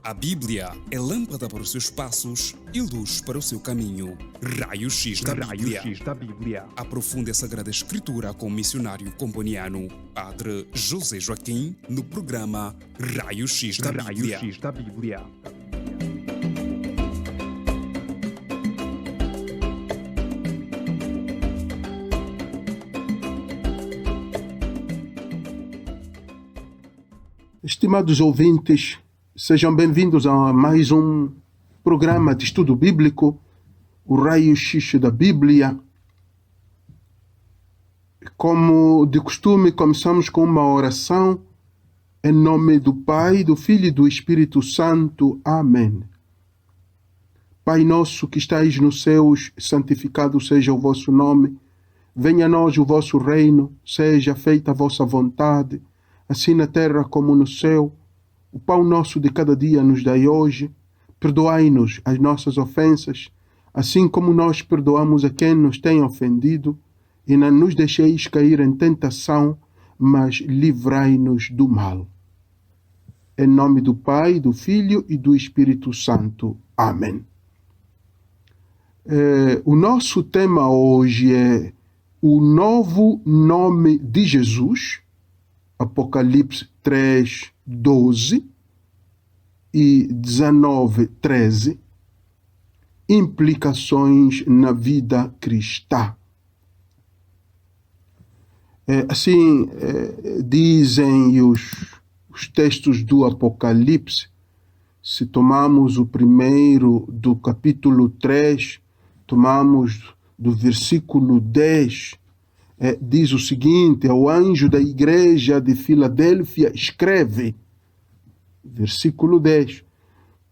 A Bíblia é lâmpada para os seus passos e luz para o seu caminho. Raio-X da Bíblia. Aprofunde a Sagrada Escritura com o missionário comboniano, Padre José Joaquim, no programa Raio-X da Bíblia. Estimados ouvintes, sejam bem-vindos a mais um programa de estudo bíblico, o Raio-X da Bíblia. Como de costume, começamos com uma oração em nome do Pai, do Filho e do Espírito Santo. Amém. Pai nosso que estais nos céus, santificado seja o vosso nome. Venha a nós o vosso reino, seja feita a vossa vontade, assim na terra como no céu. O pão nosso de cada dia nos dai hoje. Perdoai-nos as nossas ofensas, assim como nós perdoamos a quem nos tem ofendido. E não nos deixeis cair em tentação, mas livrai-nos do mal. Em nome do Pai, do Filho e do Espírito Santo. Amém. O nosso tema hoje é o novo nome de Jesus, Apocalipse 3, 12 e 19, 13, implicações na vida cristã. Dizem os textos do Apocalipse. Se tomamos o primeiro do capítulo 3, tomamos do versículo 10, diz o seguinte: ao anjo da igreja de Filadélfia escreve, versículo 10,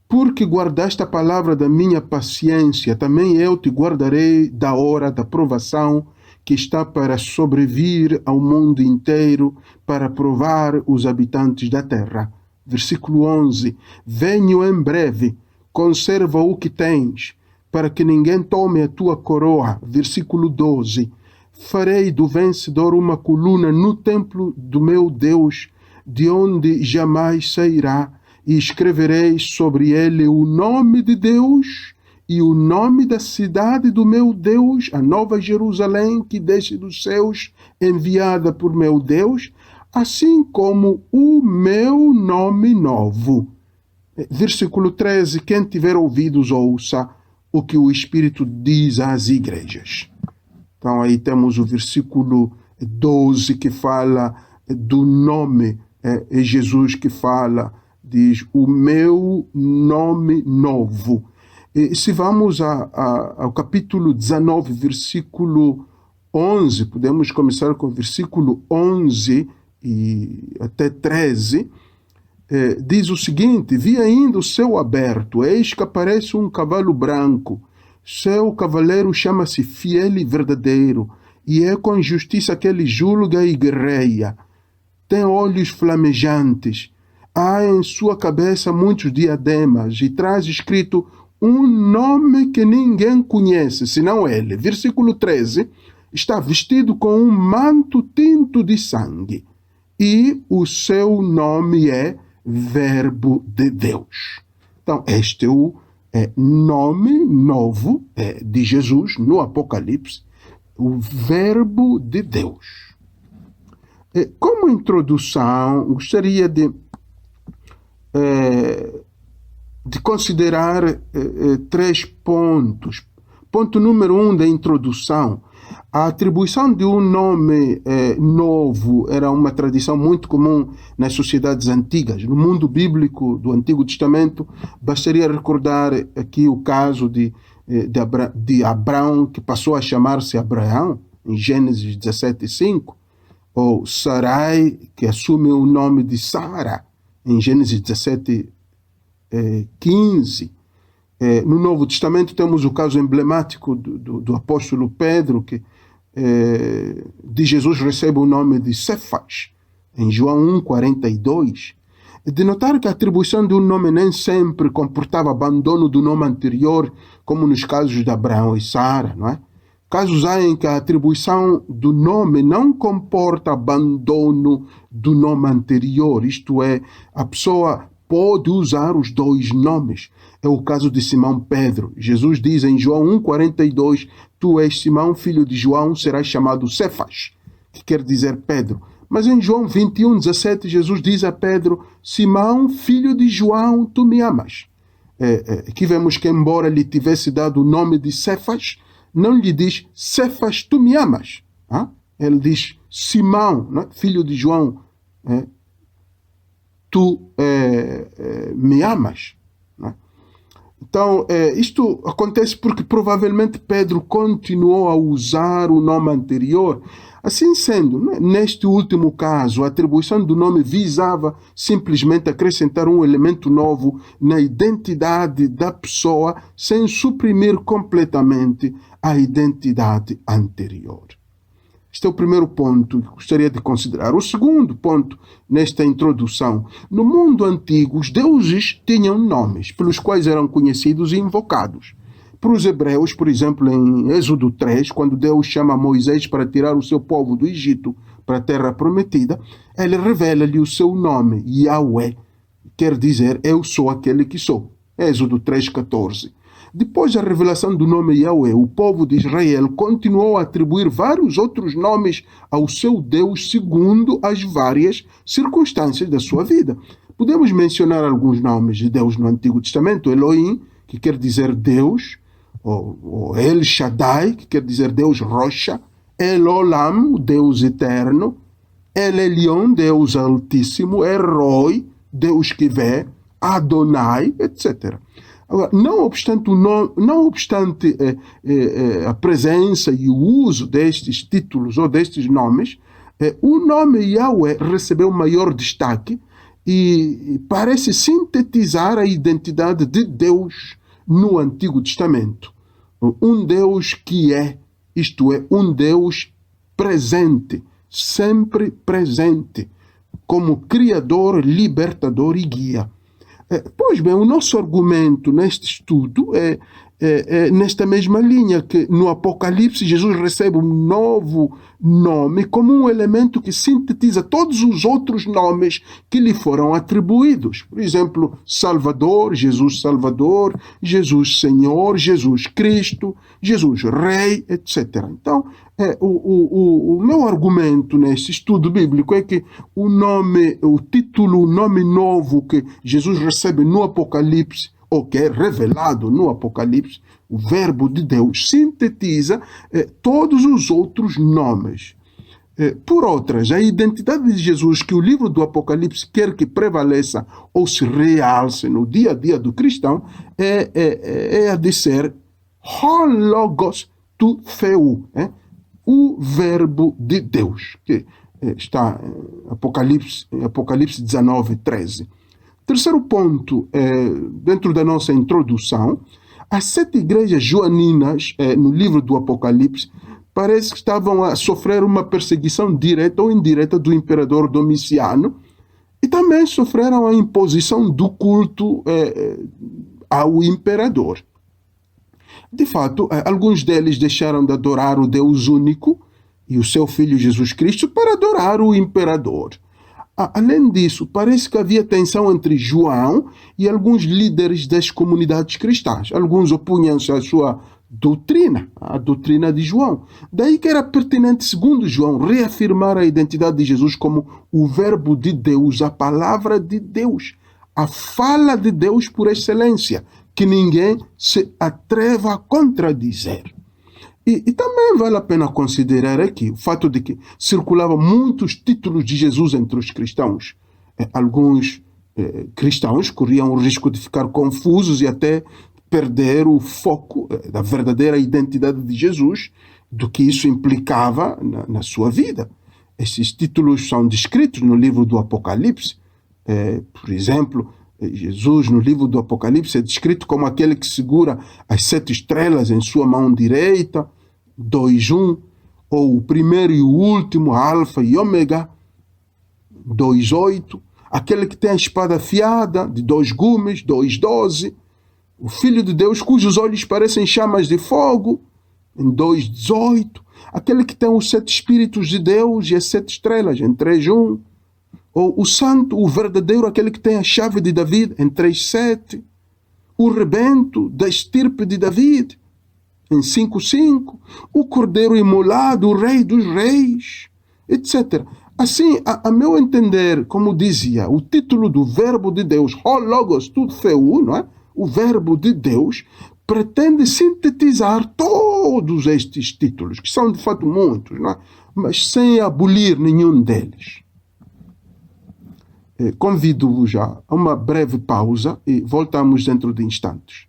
porque guardaste a palavra da minha paciência, também eu te guardarei da hora da provação que está para sobrevir ao mundo inteiro, para provar os habitantes da terra. Versículo 11, venho em breve, conserva o que tens, para que ninguém tome a tua coroa. Versículo 12, farei do vencedor uma coluna no templo do meu Deus, de onde jamais sairá, e escreverei sobre ele o nome de Deus e o nome da cidade do meu Deus, a nova Jerusalém que desce dos céus, enviada por meu Deus, assim como o meu nome novo. Versículo 13, quem tiver ouvidos ouça o que o Espírito diz às igrejas. Então aí temos o versículo 12 que fala do nome, é Jesus que fala, diz o meu nome novo. E se vamos ao capítulo 19, versículo 11, podemos começar com o versículo 11 e até 13, diz o seguinte: vi ainda o céu aberto, eis que aparece um cavalo branco. Seu cavaleiro chama-se Fiel e Verdadeiro, e é com justiça que ele julga e guerreia. Tem olhos flamejantes, há em sua cabeça muitos diademas, e traz escrito um nome que ninguém conhece, senão ele. Versículo 13, está vestido com um manto tinto de sangue, e o seu nome é Verbo de Deus. Então, este é o nome novo de Jesus no Apocalipse, o Verbo de Deus. Como introdução, gostaria de considerar 3 pontos. Ponto número 1 da introdução: a atribuição de um nome novo era uma tradição muito comum nas sociedades antigas. No mundo bíblico do Antigo Testamento, bastaria recordar aqui o caso de Abraão, que passou a chamar-se Abraão, em Gênesis 17:5, ou Sarai, que assume o nome de Sara, em Gênesis 17:15. No Novo Testamento temos o caso emblemático do apóstolo Pedro, que de Jesus recebe o nome de Cefas, em João 1:42. De notar que a atribuição de um nome nem sempre comportava abandono do nome anterior, como nos casos de Abraão e Sara, não é? Casos há em que a atribuição do nome não comporta abandono do nome anterior, isto é, a pessoa pode usar os dois nomes. É o caso de Simão Pedro. Jesus diz em João 1,42: Tu és Simão, filho de João, serás chamado Cefas, que quer dizer Pedro. Mas em João 21,17, Jesus diz a Pedro: Simão, filho de João, tu me amas. Aqui vemos que, embora lhe tivesse dado o nome de Cefas, não lhe diz Cefas, tu me amas. Ele diz Simão, né? Filho de João, tu me amas. Né? Então, isto acontece porque provavelmente Pedro continuou a usar o nome anterior. Assim sendo, né, neste último caso, a atribuição do nome visava simplesmente acrescentar um elemento novo na identidade da pessoa, sem suprimir completamente a identidade anterior. Este é o primeiro ponto que gostaria de considerar. O segundo ponto nesta introdução: no mundo antigo, os deuses tinham nomes pelos quais eram conhecidos e invocados. Para os hebreus, por exemplo, em Êxodo 3, quando Deus chama Moisés para tirar o seu povo do Egito para a terra prometida, ele revela-lhe o seu nome, Yahweh, quer dizer, eu sou aquele que sou. Êxodo 3,14. Depois da revelação do nome Yahweh, o povo de Israel continuou a atribuir vários outros nomes ao seu Deus segundo as várias circunstâncias da sua vida. Podemos mencionar alguns nomes de Deus no Antigo Testamento: Elohim, que quer dizer Deus, ou El Shaddai, que quer dizer Deus rocha, El Olam, o Deus eterno, El Elyon, Deus altíssimo, Eroi, Deus que vê, Adonai, etc. Agora, não obstante a presença e o uso destes títulos ou destes nomes, o nome Yahweh recebeu maior destaque e parece sintetizar a identidade de Deus no Antigo Testamento. Um Deus que é, isto é, um Deus presente, sempre presente, como Criador, Libertador e Guia. Pois bem, o nosso argumento neste estudo é nesta mesma linha, que no Apocalipse Jesus recebe um novo nome como um elemento que sintetiza todos os outros nomes que lhe foram atribuídos. Por exemplo, Salvador, Jesus Senhor, Jesus Cristo, Jesus Rei, etc. Então, o meu argumento nesse estudo bíblico é que o nome novo que Jesus recebe no Apocalipse, ou que é revelado no Apocalipse, o Verbo de Deus, sintetiza todos os outros nomes. Por outras, a identidade de Jesus que o livro do Apocalipse quer que prevaleça ou se realce no dia a dia do cristão é a de ser Hologos tu Theou, o Verbo de Deus, que está em Apocalipse 19:13. Terceiro ponto, dentro da nossa introdução, as 7 igrejas joaninas no livro do Apocalipse parece que estavam a sofrer uma perseguição direta ou indireta do imperador Domiciano, e também sofreram a imposição do culto ao imperador. De fato, alguns deles deixaram de adorar o Deus único e o seu Filho Jesus Cristo para adorar o imperador. Além disso, parece que havia tensão entre João e alguns líderes das comunidades cristãs. Alguns opunham-se à sua doutrina, a doutrina de João. Daí que era pertinente, segundo João, reafirmar a identidade de Jesus como o Verbo de Deus, a palavra de Deus, a fala de Deus por excelência, que ninguém se atreva a contradizer. E também vale a pena considerar aqui o fato de que circulavam muitos títulos de Jesus entre os cristãos. Alguns cristãos corriam o risco de ficar confusos e até perder o foco da verdadeira identidade de Jesus, do que isso implicava na sua vida. Esses títulos são descritos no livro do Apocalipse. Por exemplo, Jesus no livro do Apocalipse é descrito como aquele que segura as 7 estrelas em sua mão direita, 2:1, ou o primeiro e o último, Alfa e Ômega, 2:8, aquele que tem a espada afiada de 2 gumes, 2:12, o Filho de Deus cujos olhos parecem chamas de fogo, em 2:18, aquele que tem os 7 Espíritos de Deus e as 7 estrelas, em 3:1, Ou o santo, o verdadeiro, aquele que tem a chave de David, em 3:7. O rebento da estirpe de David, em 5:5. O cordeiro imolado, o rei dos reis, etc. Assim, a meu entender, como dizia, o título do verbo de Deus, ho logos tu theou, não é? O verbo de Deus, pretende sintetizar todos estes títulos, que são de fato muitos, não é? Mas sem abolir nenhum deles. Convido-vos já a uma breve pausa e voltamos dentro de instantes.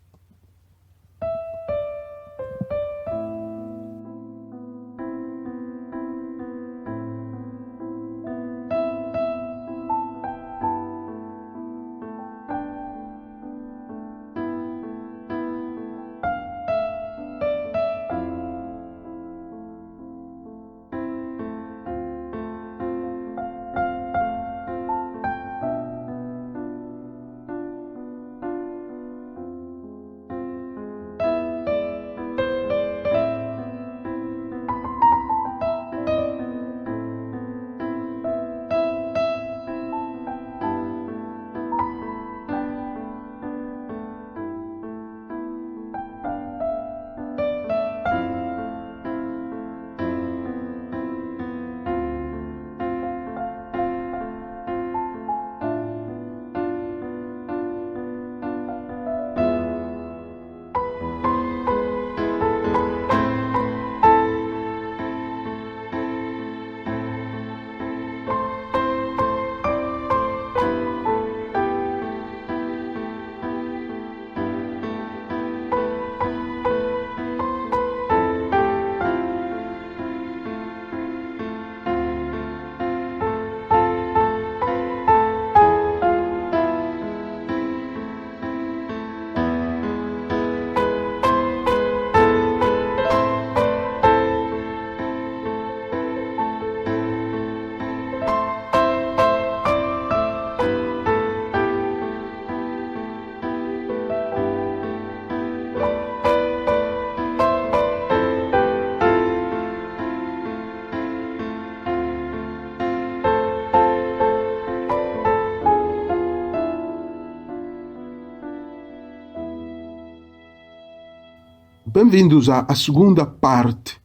Bem-vindos à segunda parte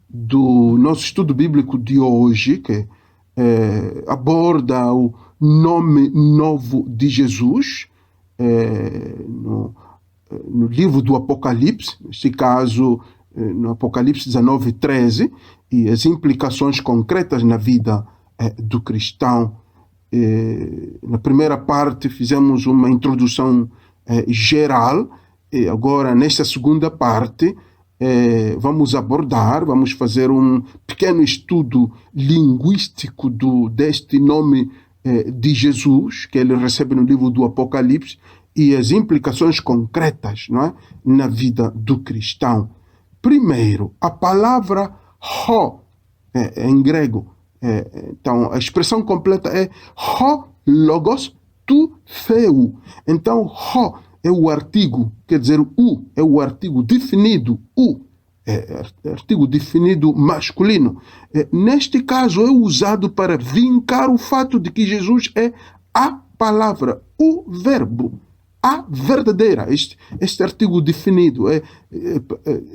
do nosso estudo bíblico de hoje, que aborda o nome novo de Jesus no livro do Apocalipse, neste caso no Apocalipse 19:13, e as implicações concretas na vida do cristão. Na primeira parte fizemos uma introdução geral. E agora, nesta segunda parte, vamos fazer um pequeno estudo linguístico deste nome de Jesus, que ele recebe no livro do Apocalipse, e as implicações concretas, não é, na vida do cristão. Primeiro, a palavra ho, em grego. Então, a expressão completa é ho logos tu theou. Então, ho é o artigo, quer dizer, o é o artigo definido, o é artigo definido masculino. Neste caso, é usado para vincar o fato de que Jesus é a palavra, o verbo, a verdadeira. Este artigo definido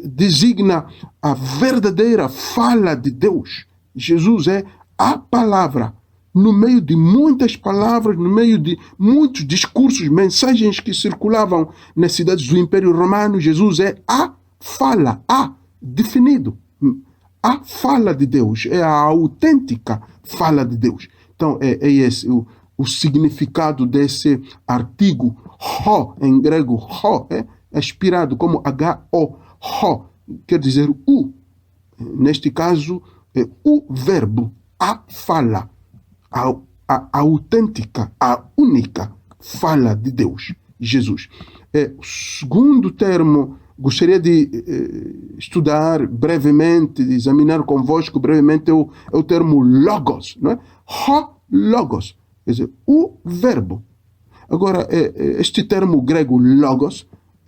designa a verdadeira fala de Deus. Jesus é a palavra. No meio de muitas palavras, no meio de muitos discursos, mensagens que circulavam nas cidades do Império Romano, Jesus é a fala, definido. A fala de Deus, é a autêntica fala de Deus. Então, é esse o significado desse artigo. Ho, em grego, ho, é aspirado como H-O. Ho, quer dizer o. Neste caso, é o verbo, a fala. A autêntica, a única fala de Deus, Jesus. O segundo termo, gostaria de estudar brevemente, de examinar convosco brevemente, é o termo logos, não é? Ho logos, quer dizer, o verbo. Agora, este termo grego logos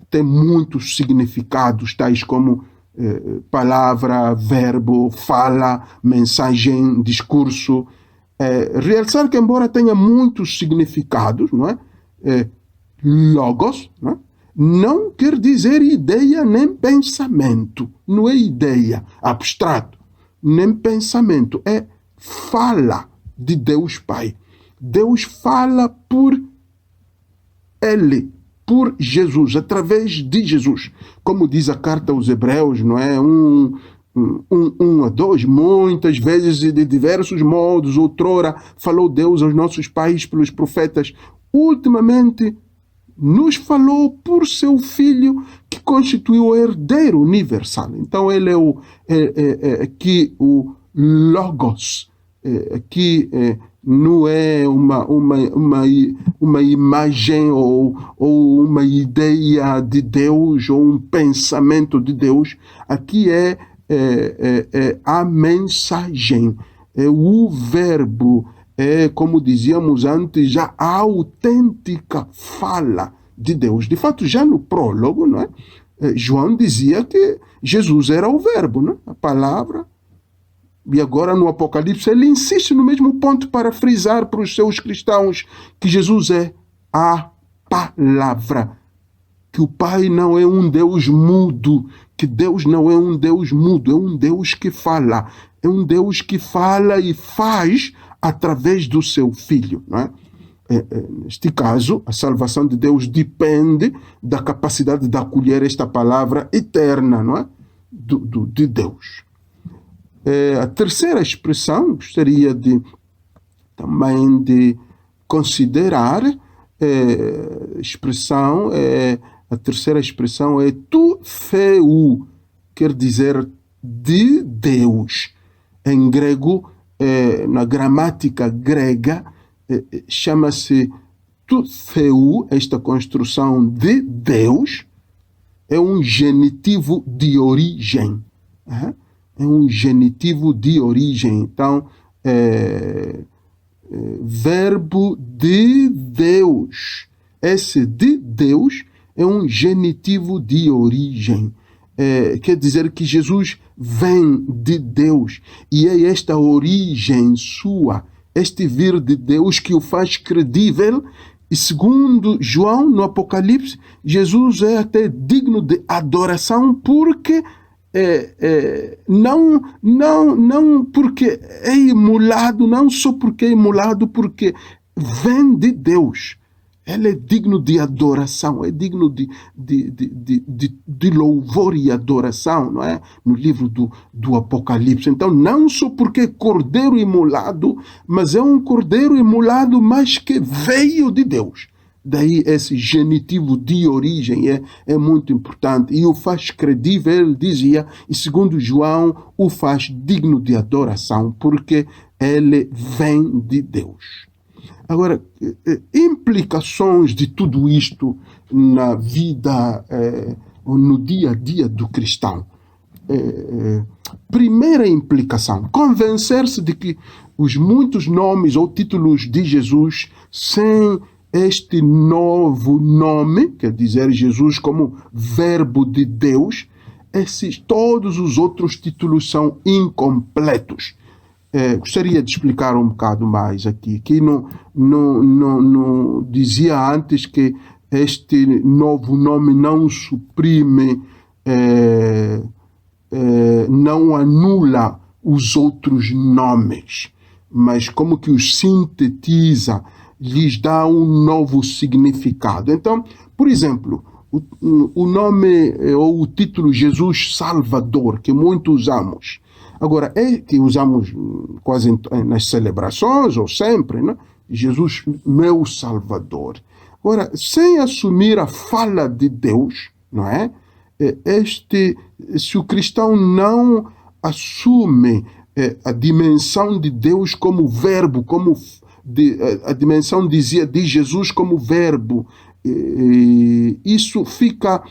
tem muitos significados, tais como palavra, verbo, fala, mensagem, discurso. realçar que, embora tenha muitos significados, não é? Logos, não é? Não quer dizer ideia nem pensamento. Não é ideia, abstrato, nem pensamento. É fala de Deus Pai. Deus fala por Ele, por Jesus, através de Jesus. Como diz a carta aos Hebreus, não é? 1 a 2, muitas vezes e de diversos modos, outrora falou Deus aos nossos pais pelos profetas. Ultimamente, nos falou por seu Filho, que constituiu o herdeiro universal. Então, ele é aqui o Logos, aqui não é uma imagem ou uma ideia de Deus ou um pensamento de Deus. Aqui é a mensagem, é o verbo, é, como dizíamos antes, já a autêntica fala de Deus. De fato, já no prólogo, não é? João dizia que Jesus era o verbo, não é? A palavra. E agora no Apocalipse ele insiste no mesmo ponto para frisar para os seus cristãos que Jesus é a palavra, que o Pai não é um Deus mudo, que Deus não é um Deus mudo, é um Deus que fala, é um Deus que fala e faz através do seu Filho, não é? Neste caso, a salvação de Deus depende da capacidade de acolher esta palavra eterna, não é? De Deus. A terceira expressão, gostaria também de considerar, a terceira expressão é tu theou, quer dizer de Deus. Em grego, na gramática grega, chama-se tu theou, esta construção de Deus, é um genitivo de origem. É um genitivo de origem. Então, verbo de Deus. Esse de Deus é um genitivo de origem. Quer dizer que Jesus vem de Deus. E é esta origem sua, este vir de Deus, que o faz credível. E segundo João, no Apocalipse, Jesus é até digno de adoração, porque não porque é imolado, não só porque é imolado, porque vem de Deus. Ele é digno de adoração, é digno de louvor e adoração, não é? No livro do Apocalipse. Então, não só porque é cordeiro imolado, mas é um cordeiro imolado, mas que veio de Deus. Daí esse genitivo de origem é muito importante e o faz credível, ele dizia, e segundo João, o faz digno de adoração, porque ele vem de Deus. Agora, implicações de tudo isto na vida, no dia a dia do cristão. Primeira implicação, convencer-se de que os muitos nomes ou títulos de Jesus, sem este novo nome, quer dizer, Jesus como verbo de Deus, todos os outros títulos são incompletos. Gostaria de explicar um bocado mais aqui, que não dizia antes que este novo nome não suprime, não anula os outros nomes, mas como que os sintetiza, lhes dá um novo significado. Então, por exemplo, o nome ou o título Jesus Salvador, que muitos usamos. Agora, é que usamos quase nas celebrações ou sempre, né? Jesus, meu Salvador. Agora, sem assumir a fala de Deus, não é? Se o cristão não assume a dimensão de Deus como verbo, a dimensão dizia de Jesus como verbo, isso fica,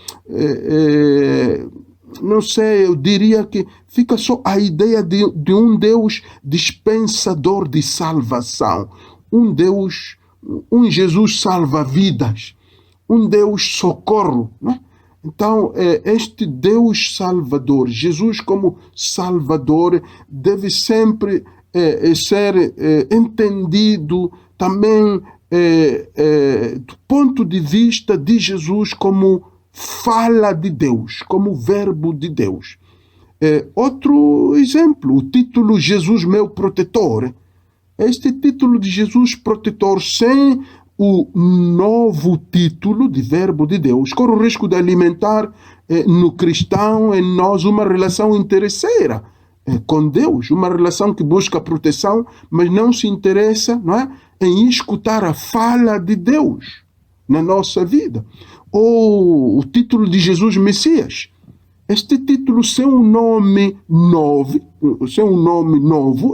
não sei, eu diria que fica só a ideia de um Deus dispensador de salvação, um Jesus salva-vidas, um Deus socorro, né? Então, este Deus Salvador, Jesus como Salvador, deve sempre ser entendido também do ponto de vista de Jesus como fala de Deus, como verbo de Deus. Outro exemplo, o título Jesus meu protetor. Este título de Jesus protetor sem o novo título de verbo de Deus corre o risco de alimentar no cristão, em nós, uma relação interesseira com Deus, uma relação que busca proteção, mas não se interessa, não é, em escutar a fala de Deus na nossa vida. Ou o título de Jesus Messias. Este título, sem um nome novo,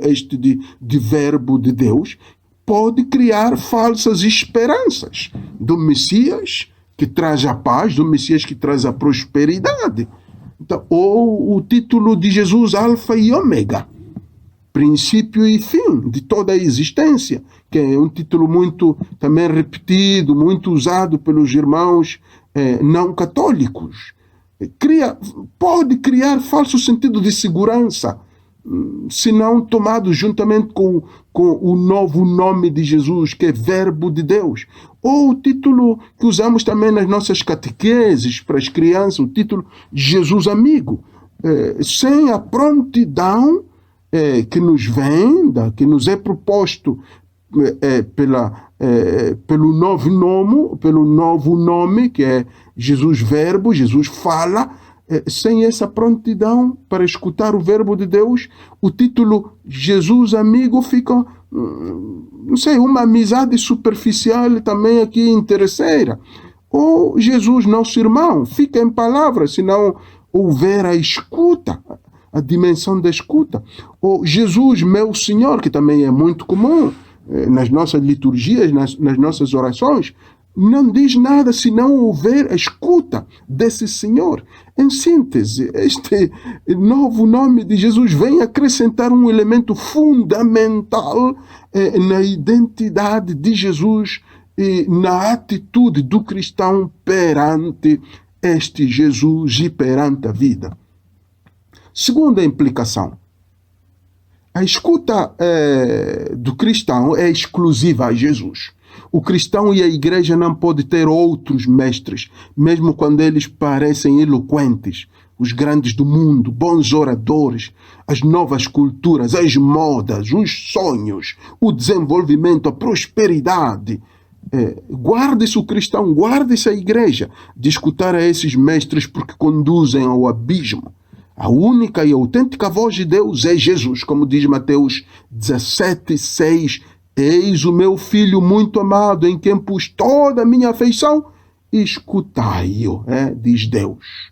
este de verbo de Deus, pode criar falsas esperanças do Messias que traz a paz, do Messias que traz a prosperidade. Então, ou o título de Jesus Alfa e Ômega, princípio e fim de toda a existência, que é um título muito também repetido, muito usado pelos irmãos não católicos. Pode criar falso sentido de segurança, se não tomado juntamente com o novo nome de Jesus, que é Verbo de Deus. Ou o título que usamos também nas nossas catequeses para as crianças, o título Jesus Amigo, sem a prontidão que nos vem, que nos é proposto pelo novo nome, que é Jesus Verbo, Jesus Fala. Sem essa prontidão para escutar o verbo de Deus, o título Jesus Amigo fica, não sei, uma amizade superficial também aqui interesseira. Ou Jesus Nosso Irmão, fica em palavras, se não houver a escuta, a dimensão da escuta. Ou Jesus Meu Senhor, que também é muito comum nas nossas liturgias, nas nossas orações. Não diz nada se não houver a escuta desse Senhor. Em síntese, este novo nome de Jesus vem acrescentar um elemento fundamental na identidade de Jesus e na atitude do cristão perante este Jesus e perante a vida. Segunda implicação. A escuta do cristão é exclusiva a Jesus. O cristão e a igreja não podem ter outros mestres, mesmo quando eles parecem eloquentes, os grandes do mundo, bons oradores, as novas culturas, as modas, os sonhos, o desenvolvimento, a prosperidade. Guarde-se o cristão, guarde-se a igreja de escutar a esses mestres, porque conduzem ao abismo. A única e autêntica voz de Deus é Jesus, como diz Mateus 17:6. Eis o meu filho muito amado, em quem pus toda a minha afeição, escutai-o, diz Deus.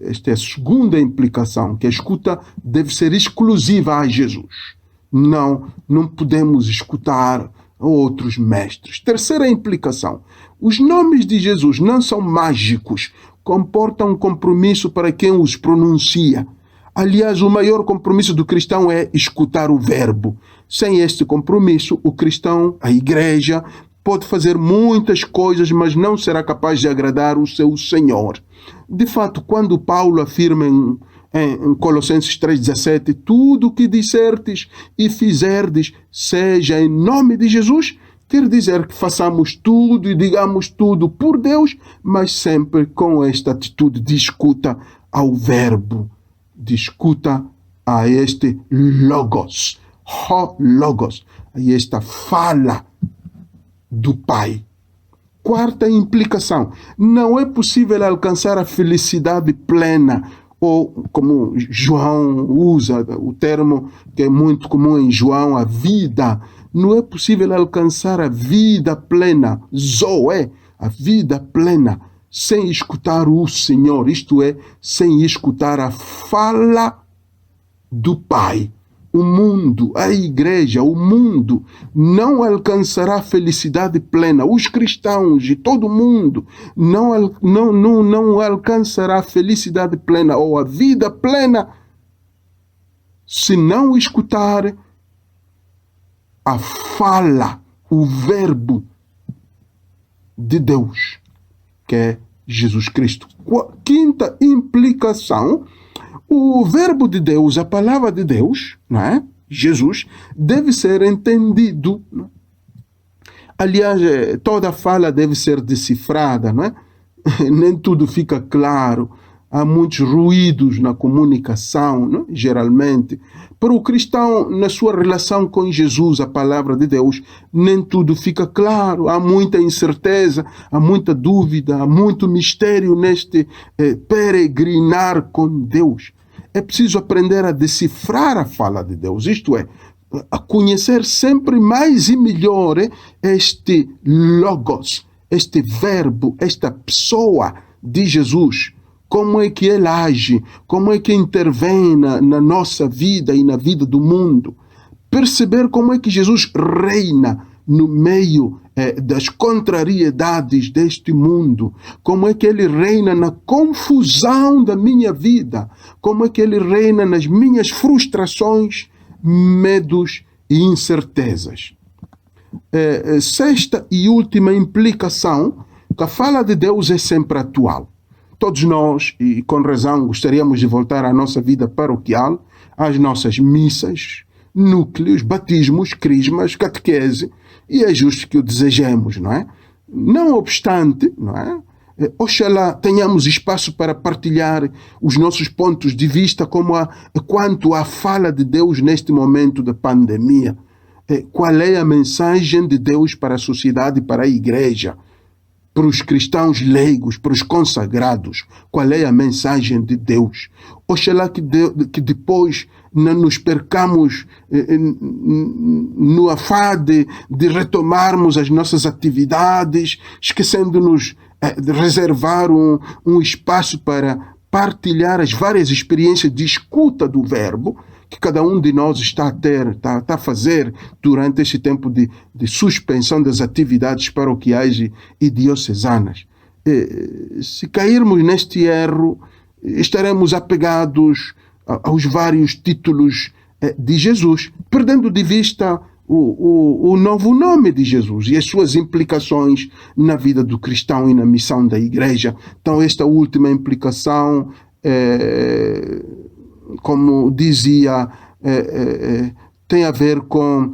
Esta é a segunda implicação, que a escuta deve ser exclusiva a Jesus. Não podemos escutar outros mestres. Terceira implicação, os nomes de Jesus não são mágicos, comportam um compromisso para quem os pronuncia. Aliás, o maior compromisso do cristão é escutar o verbo. Sem este compromisso, o cristão, a igreja, pode fazer muitas coisas, mas não será capaz de agradar o seu Senhor. De fato, quando Paulo afirma em Colossenses 3,17, tudo o que dissertes e fizerdes, seja em nome de Jesus, quer dizer que façamos tudo e digamos tudo por Deus, mas sempre com esta atitude de escuta ao verbo, de escuta a este Logos, Logos, a esta fala do Pai. Quarta implicação, não é possível alcançar a felicidade plena, ou como João usa o termo que é muito comum em João, a vida. Não é possível alcançar a vida plena, Zoé, a vida plena, sem escutar o Senhor, isto é, sem escutar a fala do Pai. O mundo, a igreja, o mundo não alcançará a felicidade plena. Os cristãos e todo mundo não alcançará a felicidade plena ou a vida plena se não escutar a fala, o verbo de Deus, que é Jesus Cristo. Quinta implicação, o verbo de Deus, a palavra de Deus, não é? Jesus, deve ser entendido. Não é? Aliás, toda fala deve ser decifrada, não é? Nem tudo fica claro. Há muitos ruídos na comunicação, não? Geralmente. Para o cristão, na sua relação com Jesus, a palavra de Deus, nem tudo fica claro. Há muita incerteza, há muita dúvida, há muito mistério neste peregrinar com Deus. É preciso aprender a decifrar a fala de Deus, isto é, a conhecer sempre mais e melhor este Logos, este verbo, esta pessoa de Jesus. Como é que ele age, como é que intervém na nossa vida e na vida do mundo. Perceber como é que Jesus reina no meio das contrariedades deste mundo. Como é que ele reina na confusão da minha vida. Como é que ele reina nas minhas frustrações, medos e incertezas. Sexta e última implicação, que a fala de Deus é sempre atual. Todos nós, e com razão, gostaríamos de voltar à nossa vida paroquial, às nossas missas, núcleos, batismos, crismas, catequese, e é justo que o desejemos, não é? Não obstante, não é? Oxalá tenhamos espaço para partilhar os nossos pontos de vista quanto à fala de Deus neste momento de pandemia. Qual é a mensagem de Deus para a sociedade e para a igreja? Para os cristãos leigos, para os consagrados, qual é a mensagem de Deus? Oxalá que depois não nos percamos no afã de retomarmos as nossas atividades, esquecendo-nos de reservar um espaço para partilhar as várias experiências de escuta do verbo que cada um de nós está a fazer durante este tempo de suspensão das atividades paroquiais e diocesanas. Se cairmos neste erro, estaremos apegados aos vários títulos de Jesus, perdendo de vista o novo nome de Jesus e as suas implicações na vida do cristão e na missão da igreja. Então, esta última implicação como dizia, tem a ver com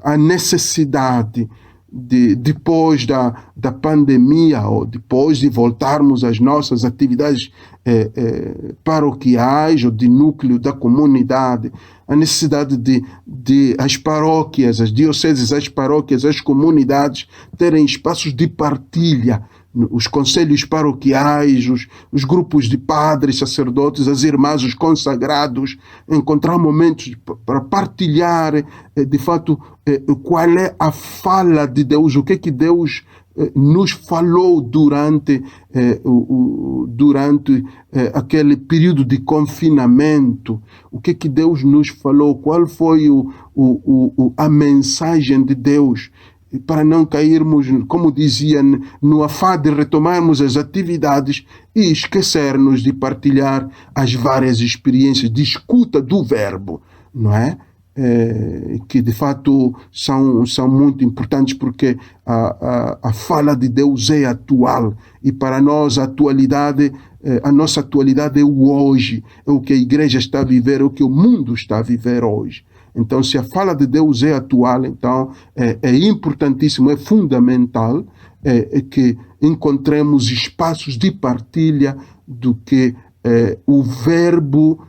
a necessidade de, depois da pandemia, ou depois de voltarmos às nossas atividades paroquiais ou de núcleo da comunidade, a necessidade de as paróquias, as dioceses, as paróquias, as comunidades terem espaços de partilha, os conselhos paroquiais, os grupos de padres, sacerdotes, as irmãs, os consagrados, encontrar momentos para partilhar, de fato, qual é a fala de Deus, o que Deus nos falou durante aquele período de confinamento, o que Deus nos falou, qual foi a mensagem de Deus, para não cairmos, como dizia, no afã de retomarmos as atividades e esquecermos de partilhar as várias experiências de escuta do verbo, não é? Que de fato são muito importantes, porque a fala de Deus é atual, e para nós a nossa atualidade é o hoje, é o que a igreja está a viver, é o que o mundo está a viver hoje. Então, se a fala de Deus é atual, então é importantíssimo, é fundamental que encontremos espaços de partilha do que o verbo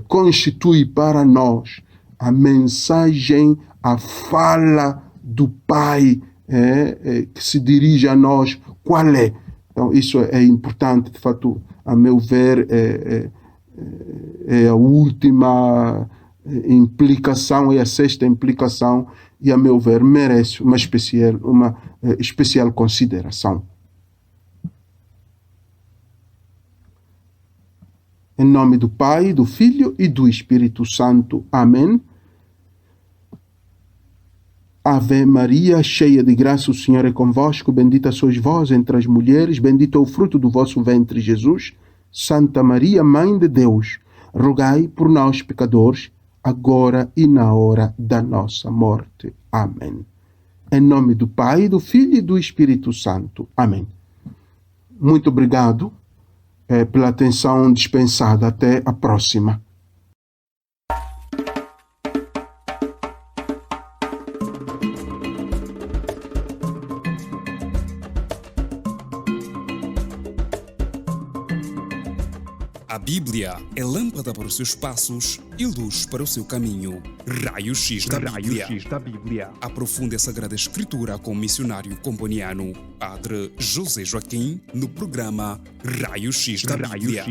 constitui para nós. A mensagem, a fala do Pai que se dirige a nós, qual é? Então, isso é importante, de fato, a meu ver, é a última implicação, é a sexta implicação, e a meu ver merece uma especial consideração. Em nome do Pai, do Filho e do Espírito Santo. Amém. Ave Maria, cheia de graça, o Senhor é convosco, bendita sois vós entre as mulheres, bendito é o fruto do vosso ventre, Jesus. Santa Maria, Mãe de Deus, rogai por nós, pecadores, agora e na hora da nossa morte. Amém. Em nome do Pai, do Filho e do Espírito Santo. Amém. Muito obrigado pela atenção dispensada. Até a próxima. A Bíblia é lâmpada para os seus passos e luz para o seu caminho. Raio-X da Bíblia. Aprofunde a Sagrada Escritura com o missionário comboniano, Padre José Joaquim, no programa Raio-X da Bíblia.